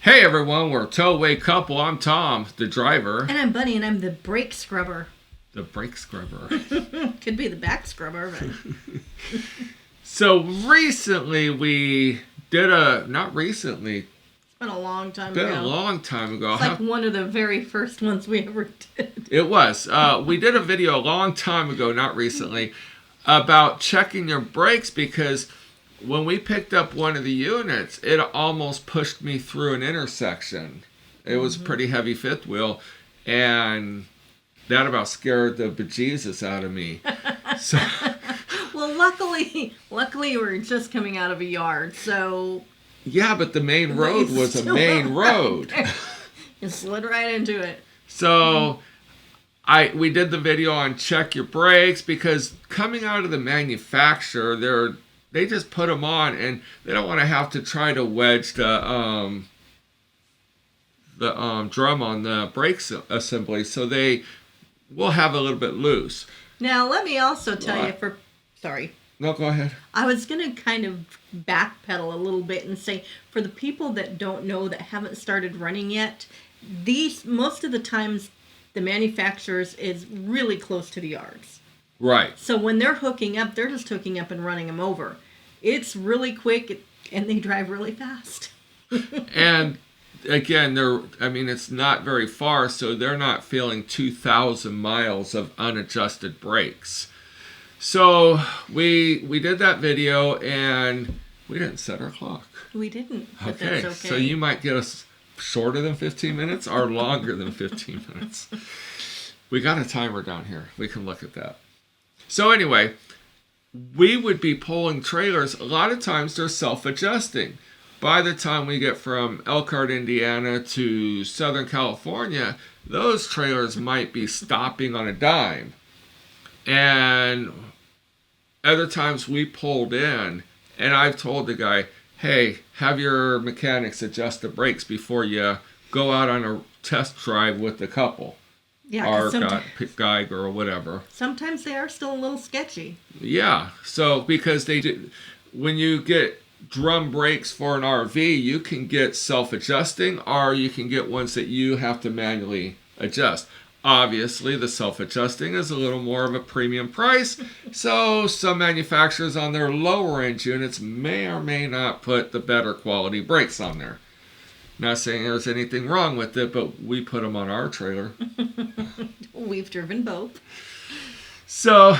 Hey everyone, we're TowawayCouple. I'm Tom, the driver. And I'm Bunny, and I'm the brake scrubber. The brake scrubber. Could be the back scrubber, but... So recently we did not recently. It's been a long time ago. ago. Been a long time ago. It's like one of the very first ones we ever did. It was. We did a video a long time ago, not recently, about checking your brakes because when we picked up one of the units, it almost pushed me through an intersection. It was a pretty heavy fifth wheel, and that about scared the bejesus out of me. So, well, luckily we were just coming out of a yard, so... Yeah, but the main road was a main road. You slid right into it. So... we did the video on check your brakes because coming out of the manufacturer, they just put them on and they don't want to have to try to wedge the drum on the brake assembly, so they will have a little bit loose. Now, let me also tell you sorry. No, go ahead. I was going to kind of backpedal a little bit and say, for the people that don't know, that haven't started running yet, most of the times, the manufacturers is really close to the yards. Right. So when they're hooking up, they're just hooking up and running them over. It's really quick, and they drive really fast. And again, it's not very far, so they're not feeling 2,000 miles of unadjusted brakes. So we did that video, and we didn't set our clock. We didn't. But Okay, that's okay. So you might get us shorter than 15 minutes or longer than 15 minutes. We got a timer down here. We can look at that. So anyway, we would be pulling trailers. A lot of times they're self-adjusting. By the time we get from Elkhart, Indiana to Southern California, those trailers might be stopping on a dime. And other times we pulled in, and I've told the guy, hey, have your mechanics adjust the brakes before you go out on a test drive with the couple. Yeah, or guy, girl, whatever. Sometimes they are still a little sketchy. Yeah, so because they do, when you get drum brakes for an RV, you can get self-adjusting, or you can get ones that you have to manually adjust. Obviously, the self-adjusting is a little more of a premium price, so some manufacturers on their lower-end units may or may not put the better quality brakes on there. Not saying there's anything wrong with it, but we put them on our trailer. We've driven both. So,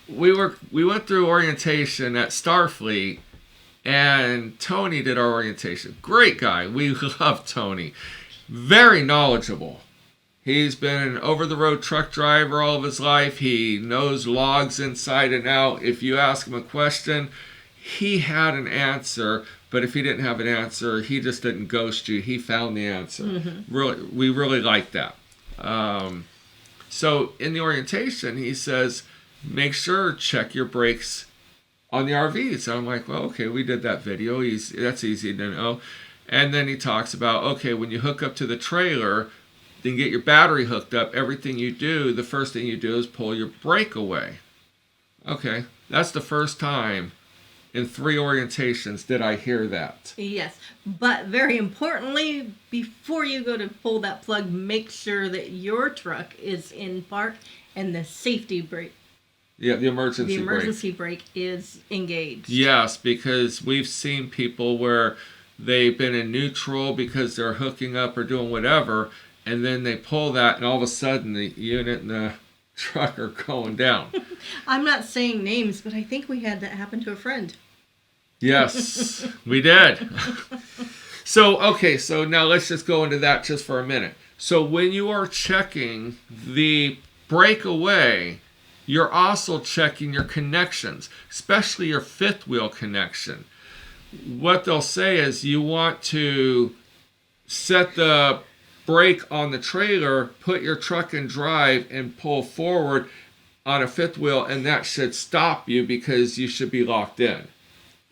we went through orientation at Starfleet, and Tony did our orientation. Great guy. We love Tony. Very knowledgeable. He's been an over-the-road truck driver all of his life. He knows logs inside and out. If you ask him a question, he had an answer, but if he didn't have an answer, he just didn't ghost you. He found the answer. Mm-hmm. Really, we really like that. So in the orientation, he says, make sure check your brakes on the RV. So I'm like, well, okay, we did that video. That's easy to know. And then he talks about, okay, when you hook up to the trailer, then get your battery hooked up, everything you do, the first thing you do is pull your Breakaway. Okay, that's the first time in 3 orientations did I hear that. Yes, but very importantly, before you go to pull that plug, make sure that your truck is in park and the safety brake. Yeah, the emergency brake is engaged. Yes, because we've seen people where they've been in neutral because they're hooking up or doing whatever, and then they pull that, and all of a sudden the unit and the truck are going down. I'm not saying names, but I think we had that happen to a friend. Yes, we did. So now let's just go into that just for a minute. So when you are checking the Breakaway, you're also checking your connections, especially your fifth wheel connection. What they'll say is you want to set the brake on the trailer, put your truck in drive, and pull forward on a fifth wheel, and that should stop you because you should be locked in.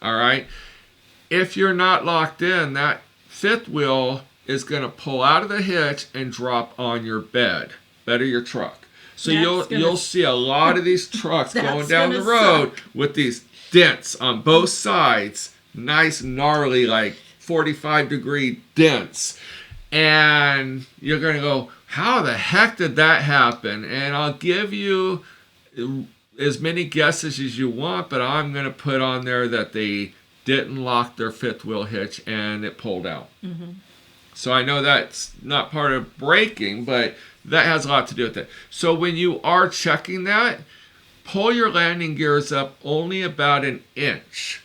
All right? If you're not locked in, that fifth wheel is going to pull out of the hitch and drop on your bed of your truck. So you'll see a lot of these trucks going down the road with these dents on both sides, nice gnarly like 45-degree dents. And you're going to go, how the heck did that happen? And I'll give you as many guesses as you want, but I'm going to put on there that they didn't lock their fifth wheel hitch and it pulled out. Mm-hmm. So I know that's not part of braking, but that has a lot to do with it. So when you are checking that, pull your landing gears up only about an inch.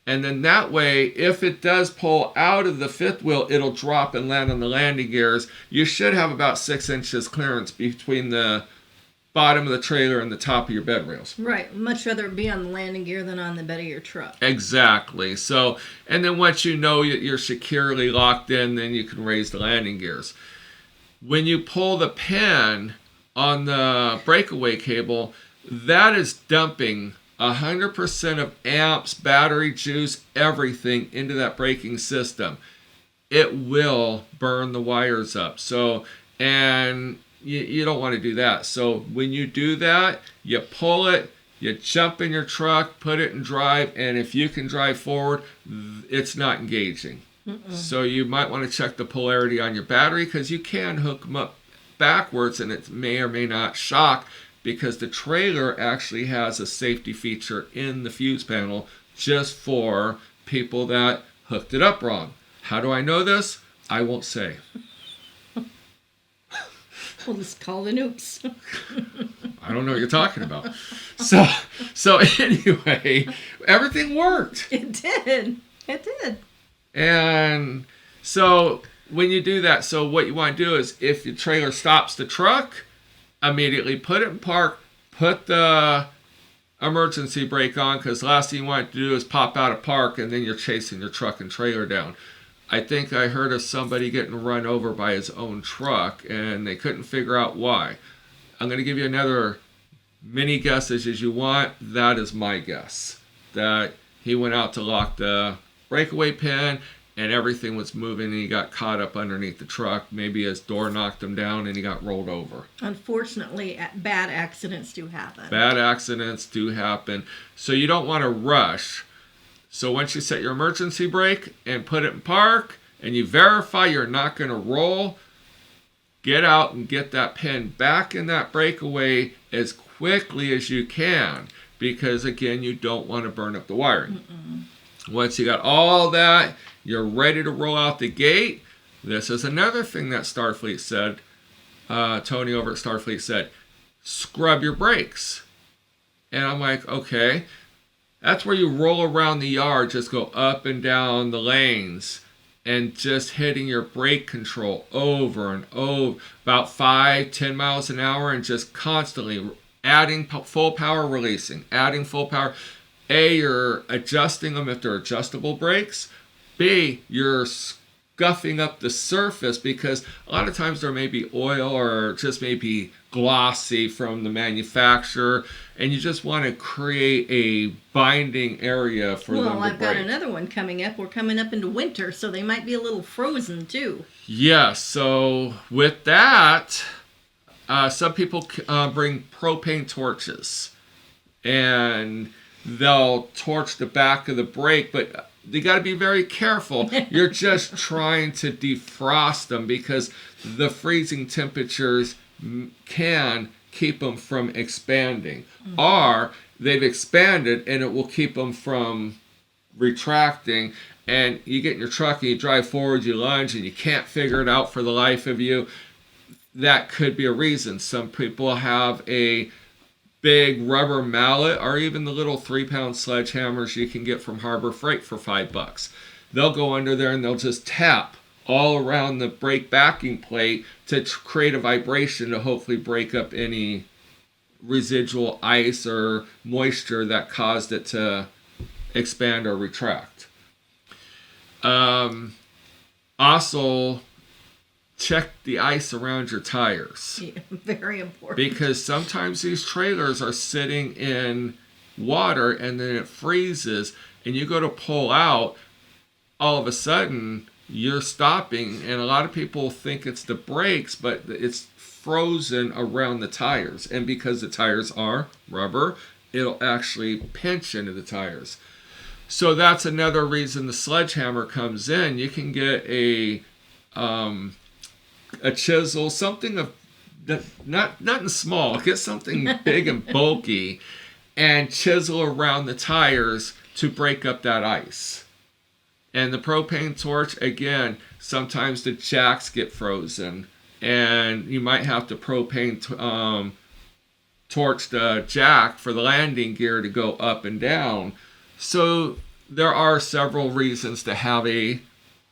And then that way, if it does pull out of the fifth wheel, it'll drop and land on the landing gears. You should have about 6 inches clearance between the bottom of the trailer and the top of your bed rails. Right. Much rather be on the landing gear than on the bed of your truck. Exactly. So, and then once you know you're securely locked in, then you can raise the landing gears. When you pull the pin on the breakaway cable, that is dumping 100% of amps, battery juice, everything into that braking system. It will burn the wires up. So, and you don't want to do that. So when you do that, you pull it, you jump in your truck, put it in drive, and if you can drive forward, it's not engaging. So you might want to check the polarity on your battery, because you can hook them up backwards and it may or may not shock, because the trailer actually has a safety feature in the fuse panel just for people that hooked it up wrong. How do I know this? I won't say. We'll just call the nukes. I don't know what you're talking about. So anyway, everything worked. It did. It did. And so when you do that, so what you want to do is, if your trailer stops the truck, immediately put it in park, put the emergency brake on, because the last thing you want to do is pop out of park and then you're chasing your truck and trailer down. I think I heard of somebody getting run over by his own truck and they couldn't figure out why. I'm going to give you another many guesses as you want. That is my guess. That he went out to lock the breakaway pin and everything was moving and he got caught up underneath the truck. Maybe his door knocked him down and he got rolled over. Unfortunately, bad accidents do happen. Bad accidents do happen. So you don't want to rush. So once you set your emergency brake and put it in park and you verify you're not going to roll, get out and get that pin back in that breakaway as quickly as you can, because again, you don't want to burn up the wiring. Once you got all that, you're ready to roll out the gate. This is another thing that Starfleet said, Tony over at Starfleet said, scrub your brakes. And I'm like, okay. That's where you roll around the yard, just go up and down the lanes and just hitting your brake control over and over, about 5-10 miles an hour, and just constantly adding full power, releasing, adding full power. A, you're adjusting them if they're adjustable brakes. B, you're scuffing up the surface, because a lot of times there may be oil or just maybe glossy from the manufacturer, and you just want to create a binding area for them to break. Well, I've got another one coming up. We're coming up into winter, so they might be a little frozen too. Yeah, so with that, some people bring propane torches, and they'll torch the back of the brake, but you got to be very careful. You're just trying to defrost them, because the freezing temperatures can keep them from expanding. Or they've expanded and it will keep them from retracting. And you get in your truck and you drive forward, you lunge, and you can't figure it out for the life of you. That could be a reason. Some people have a big rubber mallet, or even the little 3-pound sledgehammers you can get from Harbor Freight for $5. They'll go under there and they'll just tap all around the brake backing plate to create a vibration to hopefully break up any residual ice or moisture that caused it to expand or retract. Also, check the ice around your tires. Yeah, very important. Because sometimes these trailers are sitting in water and then it freezes and you go to pull out, all of a sudden you're stopping, and a lot of people think it's the brakes, but it's frozen around the tires. And because the tires are rubber, it'll actually pinch into the tires. So that's another reason the sledgehammer comes in. You can get a chisel, something of nothing small. Get something big and bulky, and chisel around the tires to break up that ice. And the propane torch, again, sometimes the jacks get frozen, and you might have to propane torch the jack for the landing gear to go up and down. So there are several reasons to have a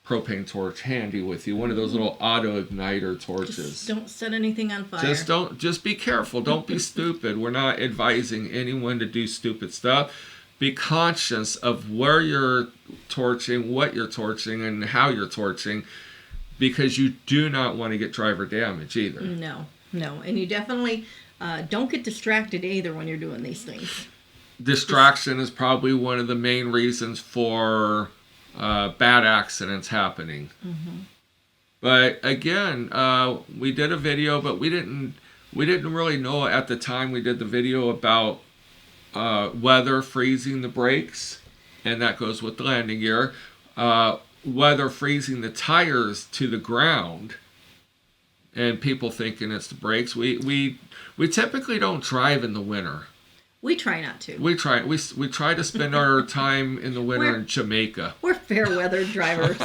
propane torch handy with you. One of those little auto igniter torches. Just don't set anything on fire. Just be careful. Don't be stupid. We're not advising anyone to do stupid stuff. Be conscious of where you're torching, what you're torching, and how you're torching, because you do not want to get driver damage either. No. And you definitely don't get distracted either when you're doing these things. Distraction is probably one of the main reasons for bad accidents happening. Mm-hmm. But again, we did a video, but we didn't really know at the time we did the video about weather freezing the brakes, and that goes with the landing gear. Weather freezing the tires to the ground, and people thinking it's the brakes. We typically don't drive in the winter. We try not to. We try to spend our time in the winter in Jamaica. We're fair weather drivers.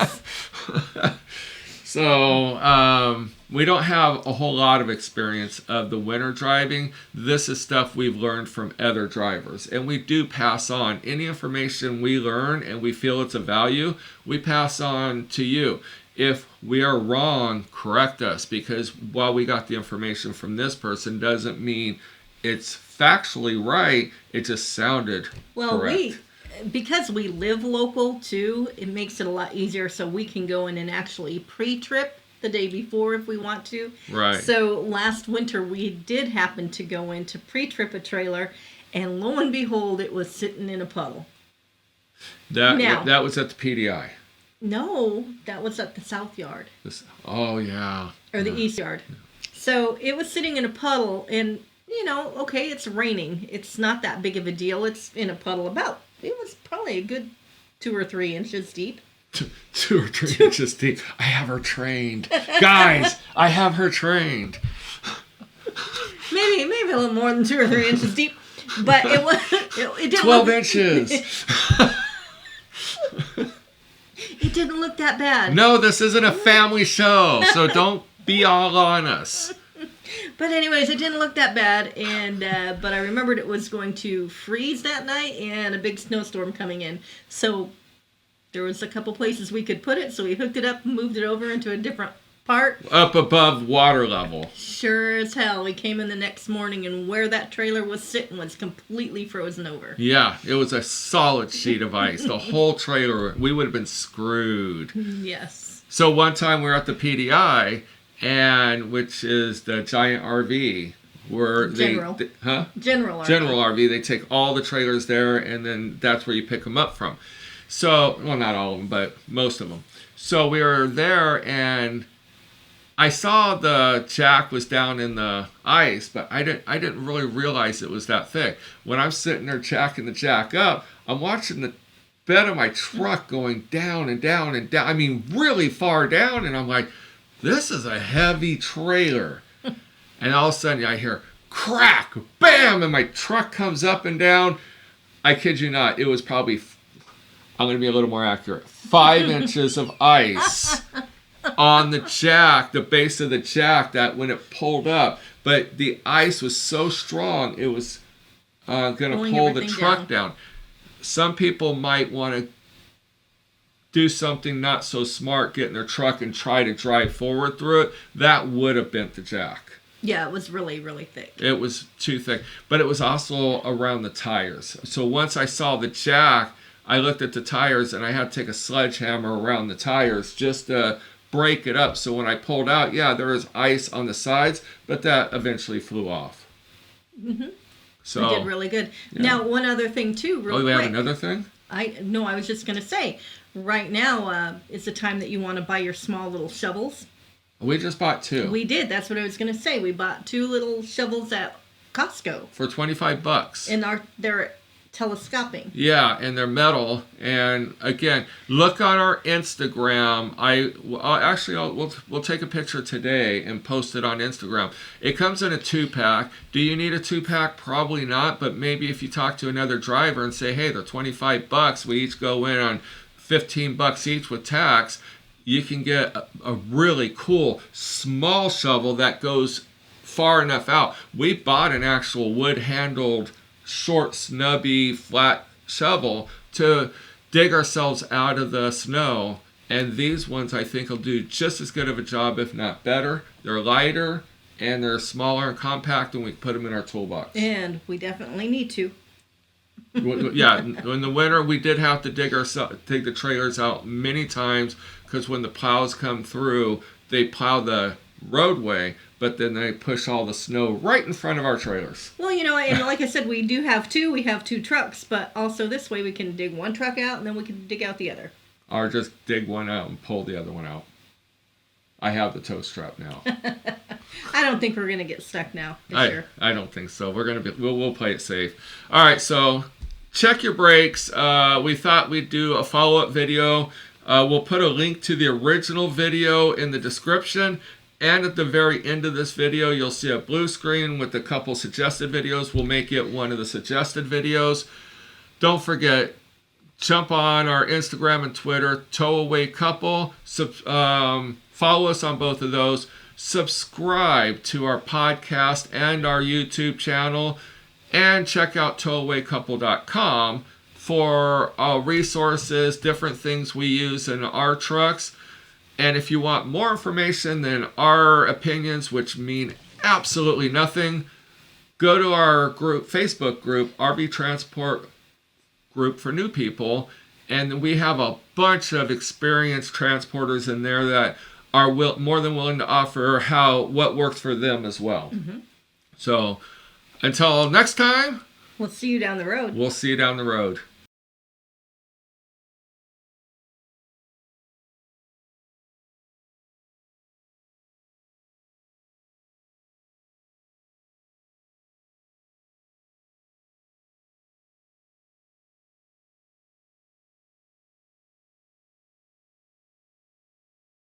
So we don't have a whole lot of experience of the winter driving. This is stuff we've learned from other drivers. And we do pass on any information we learn and we feel it's of value, we pass on to you. If we are wrong, correct us, because while we got the information from this person doesn't mean it's factually right. It just sounded correct. Because we live local too, it makes it a lot easier, so we can go in and actually pre-trip the day before if we want to. Right. So last winter we did happen to go in to pre-trip a trailer, and lo and behold, it was sitting in a puddle. That was at the PDI. No, that was at the South Yard. Oh yeah. Or the East Yard. Yeah. So it was sitting in a puddle, and okay, it's raining. It's not that big of a deal. It's in a puddle it was probably a good 2 or 3 inches deep. 2 or 3 inches deep. I have her trained. Guys, I have her trained. Maybe a little more than 2 or 3 inches deep. But it didn't 12 inches. It didn't look that bad. No, this isn't a family show, so don't be all on us. But anyways, it didn't look that bad, and but I remembered it was going to freeze that night and a big snowstorm coming in. So there was a couple places we could put it, so we hooked it up and moved it over into a different part. Up above water level. Sure as hell. We came in the next morning, and where that trailer was sitting was completely frozen over. Yeah, it was a solid sheet of ice. The whole trailer, we would have been screwed. Yes. So one time we were at the PDI, and which is the giant RV where General RV. They take all the trailers there, and then that's where you pick them up from. So, well, not all of them, but most of them. So we were there, and I saw the jack was down in the ice, but I didn't really realize it was that thick. When I'm sitting there jacking the jack up, I'm watching the bed of my truck going down and down and down. I mean, really far down, and I'm like, this is a heavy trailer. And all of a sudden I hear crack, bam, and my truck comes up and down. I kid you not, it was probably, I'm going to be a little more accurate, 5 inches of ice on the jack, the base of the jack, that when it pulled up. But the ice was so strong, it was going to pull the truck down. Some people might want to do something not so smart, get in their truck and try to drive forward through it. That would have bent the jack. Yeah, it was really, really thick. It was too thick. But it was also around the tires. So once I saw the jack, I looked at the tires, and I had to take a sledgehammer around the tires just to break it up. So when I pulled out, yeah, there was ice on the sides, but that eventually flew off. Mm-hmm. So I did really good. Yeah. Now, one other thing too, real quick. Oh, we have another thing? I was just going to say, right now is the time that you want to buy your small little shovels. We just bought 2. We did. That's what I was going to say. We bought 2 little shovels at Costco for $25. And they're telescoping. Yeah, and they're metal. And again, look on our Instagram. We'll take a picture today and post it on Instagram. It comes in a 2-pack. Do you need a 2-pack? Probably not. But maybe if you talk to another driver and say, hey, they're $25. We each go in on $15 each with tax. You can get a really cool small shovel that goes far enough out. We bought an actual wood-handled, short, snubby, flat shovel to dig ourselves out of the snow. And these ones, I think, will do just as good of a job, if not better. They're lighter, and they're smaller and compact, and we can put them in our toolbox. And we definitely need to. Yeah, in the winter, we did have to dig the trailers out many times, because when the plows come through, they plow the roadway, but then they push all the snow right in front of our trailers. Well, and like I said, we have two trucks, but also this way we can dig one truck out and then we can dig out the other. Or just dig one out and pull the other one out. I have the tow strap now. I don't think we're going to get stuck now this year. I don't think so. We'll play it safe. All right, so check your brakes. We thought we'd do a follow-up video. We'll put a link to the original video in the description. And at the very end of this video, you'll see a blue screen with a couple suggested videos. We'll make it one of the suggested videos. Don't forget, jump on our Instagram and Twitter, TowawayCouple. Follow us on both of those. Subscribe to our podcast and our YouTube channel. And check out TowawayCouple.com for resources, different things we use in our trucks. And if you want more information than our opinions, which mean absolutely nothing, go to our Facebook group, RV Transport Group for New People. And we have a bunch of experienced transporters in there that are more than willing to offer what works for them as well. Mm-hmm. So until next time, we'll see you down the road.